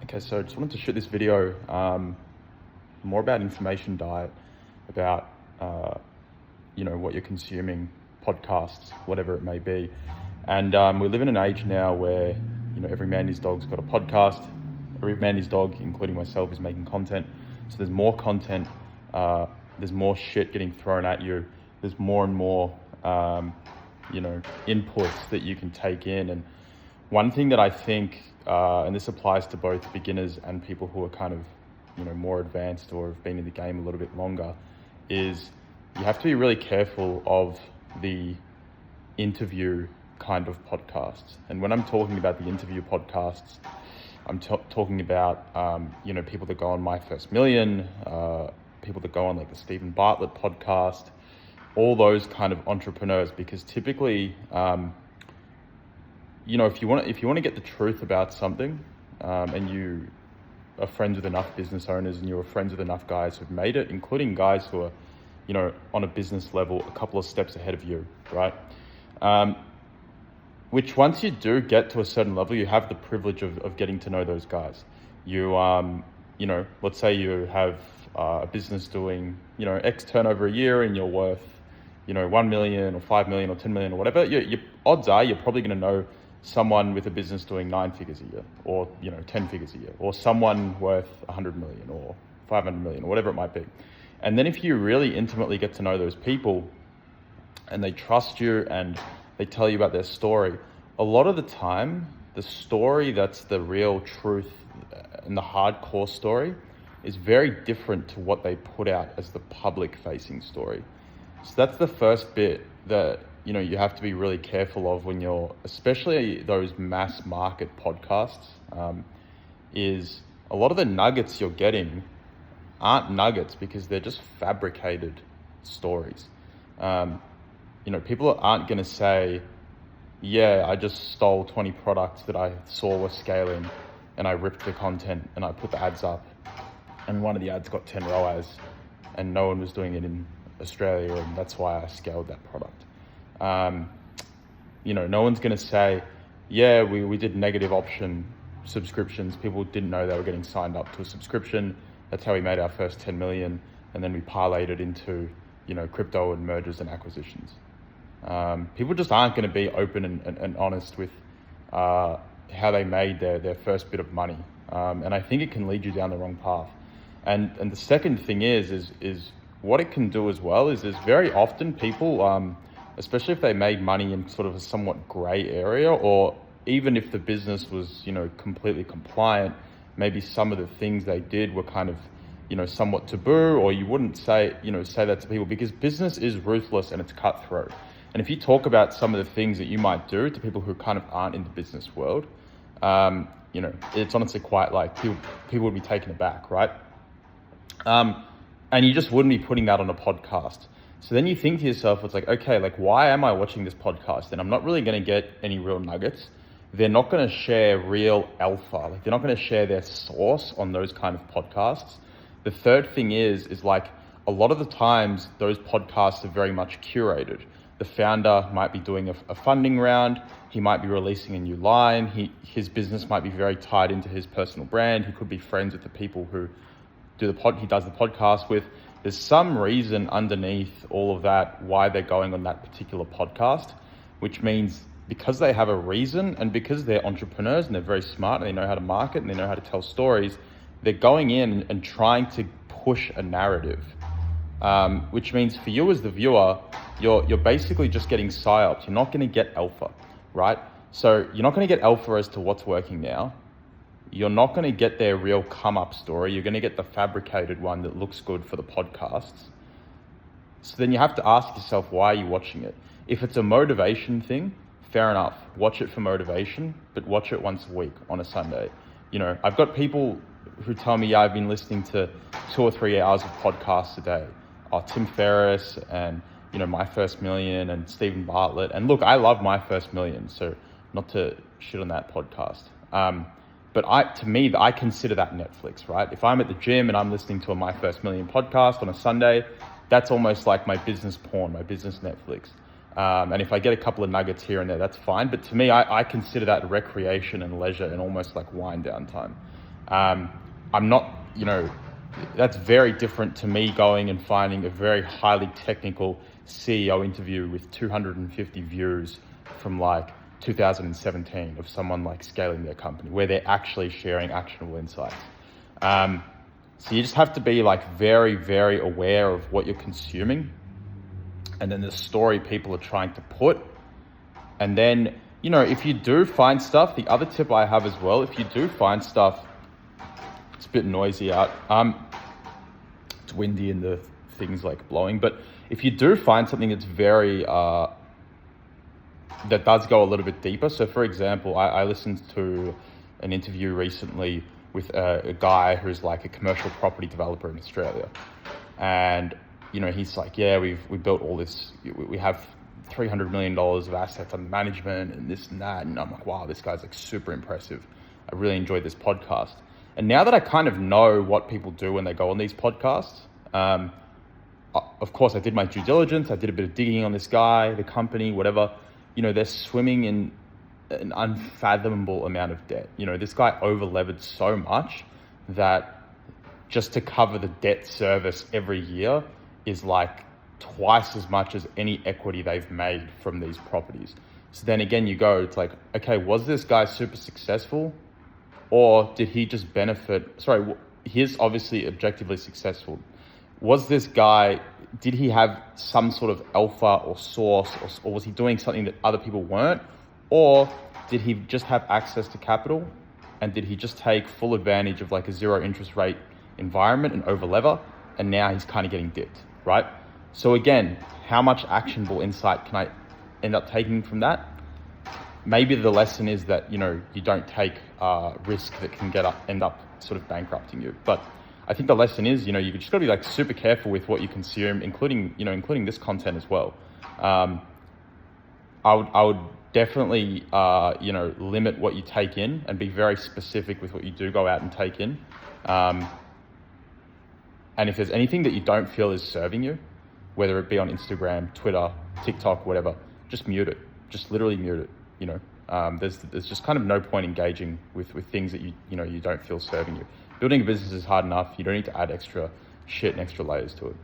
Okay, so I just wanted to shoot this video more about information diet, about what you're consuming, podcasts, whatever it may be. And we live in an age now where every man and his dog's got a podcast. Every man and his dog, including myself, is making content. So there's more content. There's more shit getting thrown at you. There's more and more inputs that you can take in. And one thing that I think, and this applies to both beginners and people who are kind of, more advanced or have been in the game a little bit longer, is you have to be really careful of the interview kind of podcasts. And when I'm talking about the interview podcasts, I'm talking about, people that go on My First Million, people that go on like the Stephen Bartlett podcast, all those kind of entrepreneurs, because typically, if you want to get the truth about something, and you are friends with enough business owners and you're friends with enough guys who've made it, including guys who are, on a business level, a couple of steps ahead of you, right? Which once you do get to a certain level, you have the privilege of getting to know those guys. You, let's say you have a business doing, X turnover a year and you're worth, 1 million or 5 million or 10 million or whatever. Your odds are you're probably going to know someone with a business doing 9 figures a year, or 10 figures a year, or someone worth 100 million or 500 million or whatever it might be. And then if you really intimately get to know those people and they trust you and they tell you about their story, a lot of the time the story that's the real truth and the hardcore story is very different to what they put out as the public facing story. So that's the first bit that you have to be really careful of when you're, especially those mass market podcasts, is a lot of the nuggets you're getting aren't nuggets because they're just fabricated stories. People aren't going to say, yeah, I just stole 20 products that I saw were scaling and I ripped the content and I put the ads up and one of the ads got 10 ROAS and no one was doing it in Australia and that's why I scaled that product. No one's going to say, yeah, we did negative option subscriptions. People didn't know they were getting signed up to a subscription. That's how we made our first 10 million. And then we parlayed it into, crypto and mergers and acquisitions. People just aren't going to be open and honest with how they made their first bit of money. And I think it can lead you down the wrong path. And the second thing is what it can do as well is very often people, especially if they made money in sort of a somewhat gray area, or even if the business was, completely compliant, maybe some of the things they did were kind of, somewhat taboo, or you wouldn't say that to people because business is ruthless and it's cutthroat. And if you talk about some of the things that you might do to people who kind of aren't in the business world, it's honestly quite like people would be taken aback, right? And you just wouldn't be putting that on a podcast. So then you think to yourself, it's like, okay, like why am I watching this podcast? And I'm not really going to get any real nuggets. They're not going to share real alpha. Like they're not going to share their source on those kind of podcasts. The third thing is like a lot of the times those podcasts are very much curated. The founder might be doing a funding round. He might be releasing a new line. His business might be very tied into his personal brand. He could be friends with the people who he does the podcast with. There's some reason underneath all of that why they're going on that particular podcast, which means because they have a reason and because they're entrepreneurs and they're very smart and they know how to market and they know how to tell stories, they're going in and trying to push a narrative, which means for you as the viewer, you're basically just getting psyops. You're not going to get alpha, right? So you're not going to get alpha as to what's working now. You're not going to get their real come-up story. You're going to get the fabricated one that looks good for the podcasts. So then you have to ask yourself, why are you watching it? If it's a motivation thing, fair enough. Watch it for motivation, but watch it once a week on a Sunday. I've got people who tell me, yeah, I've been listening to 2 or 3 hours of podcasts a day. Tim Ferriss and, My First Million and Stephen Bartlett. And look, I love My First Million, so not to shit on that podcast. But I consider that Netflix, right? If I'm at the gym and I'm listening to a My First Million podcast on a Sunday, that's almost like my business porn, my business Netflix. And if I get a couple of nuggets here and there, that's fine. But to me, I consider that recreation and leisure and almost like wind down time. I'm not, that's very different to me going and finding a very highly technical CEO interview with 250 views from like 2017 of someone like scaling their company where they're actually sharing actionable insights. So you just have to be like very, very aware of what you're consuming and then the story people are trying to put. And then, if you do find stuff, the other tip I have as well, if you do find stuff, it's a bit noisy out. It's windy and the thing's like blowing, but if you do find something that's very, that does go a little bit deeper. So for example, I listened to an interview recently with a guy who's like a commercial property developer in Australia. And, he's like, yeah, we built all this, we have $300 million of assets under management and this and that. And I'm like, wow, this guy's like super impressive. I really enjoyed this podcast. And now that I kind of know what people do when they go on these podcasts, of course I did my due diligence. I did a bit of digging on this guy, the company, whatever. They're swimming in an unfathomable amount of debt. This guy over-levered so much that just to cover the debt service every year is like twice as much as any equity they've made from these properties. So then again, you go, it's like, okay, was this guy super successful or did he just benefit? Sorry, he's obviously objectively successful. Was this guy, did he have some sort of alpha or source or was he doing something that other people weren't? Or did he just have access to capital and did he just take full advantage of like a zero interest rate environment and over-lever and now he's kind of getting dipped, right? So again, how much actionable insight can I end up taking from that? Maybe the lesson is that, you don't take risk that can end up sort of bankrupting you. But I think the lesson is, you just gotta be like super careful with what you consume, including this content as well. I would definitely, limit what you take in and be very specific with what you do go out and take in. And if there's anything that you don't feel is serving you, whether it be on Instagram, Twitter, TikTok, whatever, just mute it. Just literally mute it. There's just kind of no point engaging with things that you don't feel serving you. Building a business is hard enough. You don't need to add extra shit and extra layers to it.